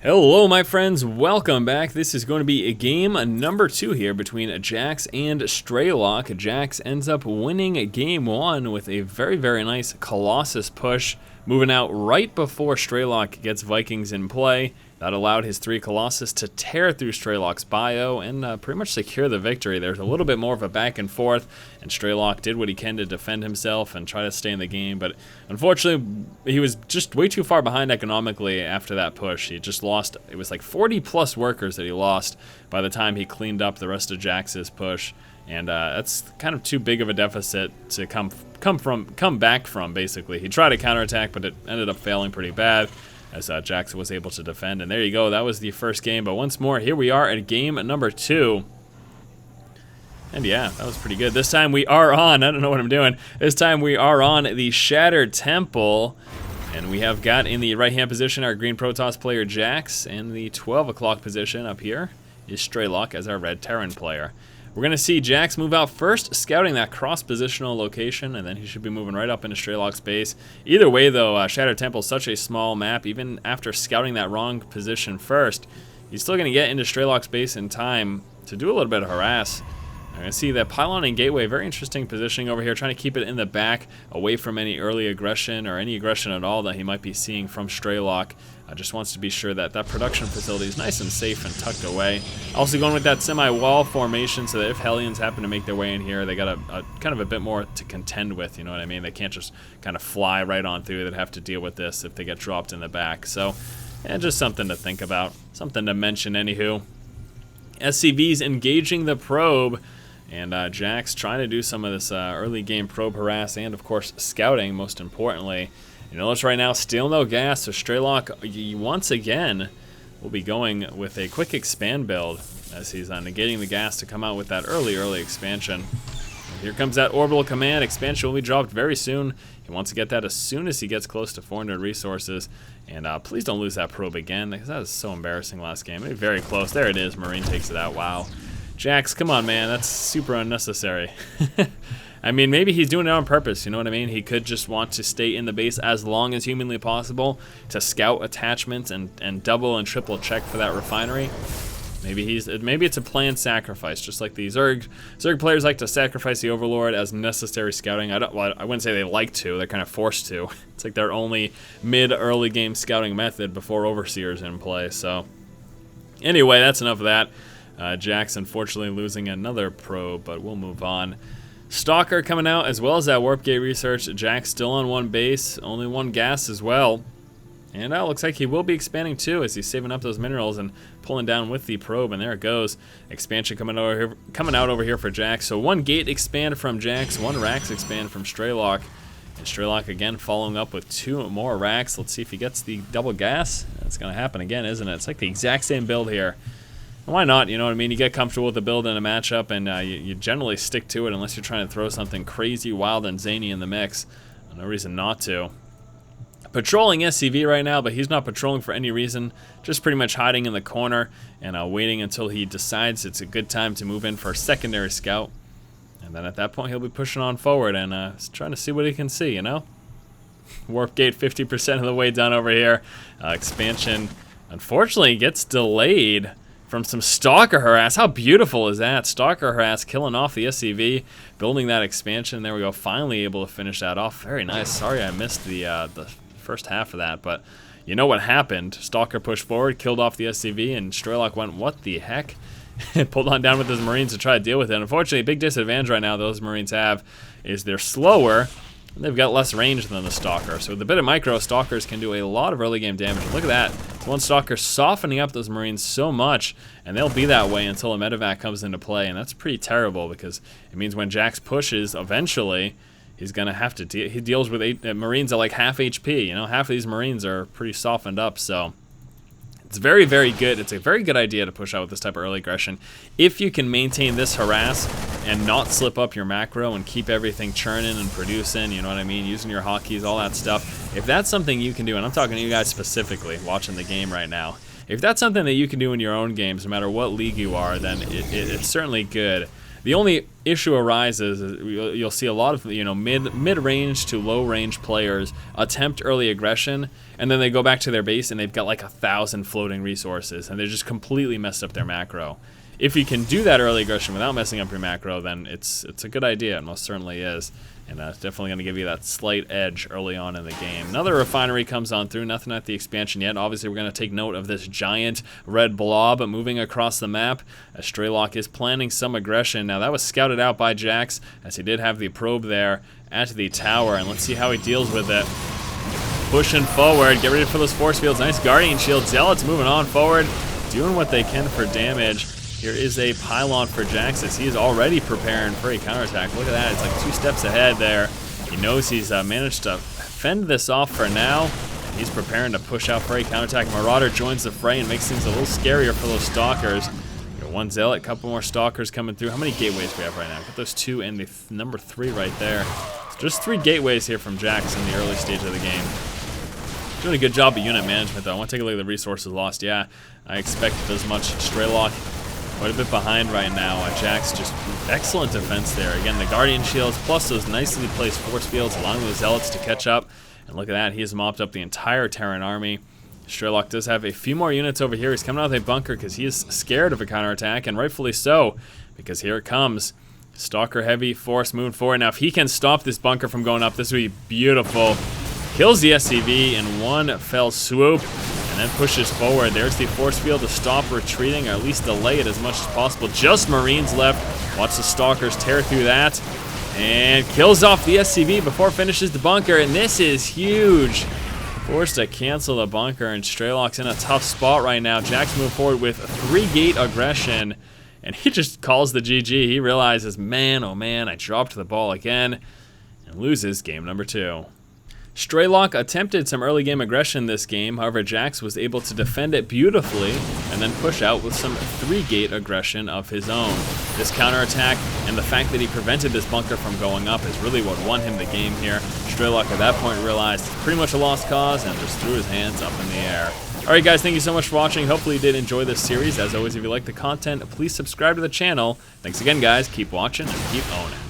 Hello my friends, welcome back. This is going to be a game number 2 here between Jaxx and Strelok. Jaxx ends up winning game 1 with a very nice Colossus push, moving out right before Strelok gets Vikings in play. That allowed his 3 Colossus to tear through Strelok's bio and pretty much secure the victory. There's a little bit more of a back and forth, and Strelok did what he can to defend himself and try to stay in the game, but unfortunately he was just way too far behind economically after that push. He just lost, it was like 40 plus workers that he lost by the time he cleaned up the rest of Jaxx's push, and that's kind of too big of a deficit to come back from, basically. He tried to counterattack, but it ended up failing pretty bad, as Jaxx was able to defend. And there you go, that was the first game. But once more, here we are at game number 2. And yeah, that was pretty good. This time we are on, I don't know what I'm doing. This time we are on the Shattered Temple. And we have got in the right-hand position our green Protoss player Jaxx. And the 12 o'clock position up here is Strelok as our red Terran player. We're going to see Jaxx move out first, scouting that cross-positional location, and then he should be moving right up into Strelok's base. Either way, though, Shattered Temple is such a small map. Even after scouting that wrong position first, he's still going to get into Strelok's base in time to do a little bit of harass. I'm going to see that Pylon and Gateway, very interesting positioning over here, trying to keep it in the back, away from any early aggression or any aggression at all that he might be seeing from Strelok. Just wants to be sure that that production facility is nice and safe and tucked away. Also going with that semi-wall formation so that if Hellions happen to make their way in here, they got a kind of a bit more to contend with, you know what I mean? They can't just kind of fly right on through. They'd have to deal with this if they get dropped in the back. So, yeah, just something to think about. Something to mention, anywho. SCV's engaging the probe. And Jaxx trying to do some of this early game probe harass and, of course, scouting, most importantly. You notice right now, still no gas, so Strelok, once again, will be going with a quick expand build as he's negating the gas to come out with that early expansion. And here comes that orbital command. Expansion will be dropped very soon. He wants to get that as soon as he gets close to 400 resources. And please don't lose that probe again, because that was so embarrassing last game. Very close. There it is. Marine takes it out. Wow. Jaxx, come on, man. That's super unnecessary. I mean, maybe he's doing it on purpose, you know what I mean? He could just want to stay in the base as long as humanly possible to scout attachments and double and triple check for that refinery. Maybe it's a planned sacrifice, just like the Zerg players like to sacrifice the Overlord as necessary scouting. I wouldn't say they like to, they're kind of forced to. It's like their only mid-early game scouting method before Overseer's in play, so. Anyway, that's enough of that. Jaxx unfortunately losing another probe, but we'll move on. Stalker coming out, as well as that Warp Gate research. Jaxx still on one base, only one gas as well. And looks like he will be expanding too, as he's saving up those minerals and pulling down with the probe, and there it goes. Expansion coming out over here for Jaxx. So one gate expand from Jaxx, one racks expand from Strelok. And Strelok again following up with 2 more racks. Let's see if he gets the double gas. That's going to happen again, isn't it? It's like the exact same build here. Why not? You know what I mean? You get comfortable with the build in a matchup, and you generally stick to it unless you're trying to throw something crazy, wild, and zany in the mix. No reason not to. Patrolling SCV right now, but he's not patrolling for any reason. Just pretty much hiding in the corner and waiting until he decides it's a good time to move in for a secondary scout. And then at that point, he'll be pushing on forward and trying to see what he can see, you know? Warp Gate 50% of the way done over here. Expansion, unfortunately, gets delayed from some Stalker harass. How beautiful is that? Stalker harass killing off the SCV, building that expansion. There we go, finally able to finish that off. Very nice. Sorry I missed the first half of that, but you know what happened. Stalker pushed forward, killed off the SCV, and Strelok went, what the heck? Pulled on down with his Marines to try to deal with it. Unfortunately, a big disadvantage right now those Marines have is they're slower, and they've got less range than the Stalker. So with a bit of micro, Stalkers can do a lot of early game damage. Look at that. One Stalker softening up those Marines so much, and they'll be that way until a medevac comes into play, and that's pretty terrible because it means when Jaxx pushes, eventually, he's going to have to he deals with Marines at like half HP. You know, half of these Marines are pretty softened up, so it's very good. It's a very good idea to push out with this type of early aggression. If you can maintain this harass and not slip up your macro and keep everything churning and producing, you know what I mean, using your hotkeys, all that stuff. If that's something you can do, and I'm talking to you guys specifically watching the game right now, if that's something that you can do in your own games, no matter what league you are, then it's certainly good. The only issue arises is you'll see a lot of mid-range to low-range players attempt early aggression, and then they go back to their base and they've got like 1,000 floating resources, and they're just completely messed up their macro. If you can do that early aggression without messing up your macro, then it's a good idea. It most certainly is. And it's definitely going to give you that slight edge early on in the game. Another refinery comes on through. Nothing at the expansion yet. Obviously, we're going to take note of this giant red blob moving across the map. As Strelok is planning some aggression. Now, that was scouted out by Jaxx, as he did have the probe there at the tower. And let's see how he deals with it. Pushing forward. Get ready for those force fields. Nice Guardian Shield. Zealots moving on forward. Doing what they can for damage. Here is a pylon for Jaxx as he is already preparing for a counterattack. Look at that, it's like 2 steps ahead there. He knows he's managed to fend this off for now. And he's preparing to push out for a counterattack. Marauder joins the fray and makes things a little scarier for those stalkers. Got 1 zealot, a couple more stalkers coming through. How many gateways do we have right now? Got those 2 and the number 3 right there. So just 3 gateways here from Jaxx in the early stage of the game. Doing a good job of unit management though. I want to take a look at the resources lost. Yeah, I expected as much. Strelok quite a bit behind right now. Jaxx just excellent defense there. Again, the Guardian Shields plus those nicely placed force fields, allowing those Zealots to catch up. And look at that, he has mopped up the entire Terran army. Strelok does have a few more units over here. He's coming out of a bunker because he is scared of a counterattack, and rightfully so, because here it comes. Stalker heavy force moving forward. Now, if he can stop this bunker from going up, this would be beautiful. Kills the SCV in one fell swoop. And then pushes forward. There's the force field to stop retreating, or at least delay it as much as possible. Just Marines left. Watch the Stalkers tear through that. And kills off the SCV before finishes the bunker. And this is huge. Forced to cancel the bunker, and Strelok's in a tough spot right now. Jaxx moved forward with 3-gate aggression. And he just calls the GG. He realizes, man, oh man, I dropped the ball again. And loses game number 2. Strelok attempted some early game aggression this game, however Jaxx was able to defend it beautifully and then push out with some 3-gate aggression of his own. This counterattack and the fact that he prevented this bunker from going up is really what won him the game here. Strelok at that point realized it's pretty much a lost cause and just threw his hands up in the air. Alright guys, thank you so much for watching. Hopefully you did enjoy this series. As always, if you like the content, please subscribe to the channel. Thanks again guys, keep watching and keep owning.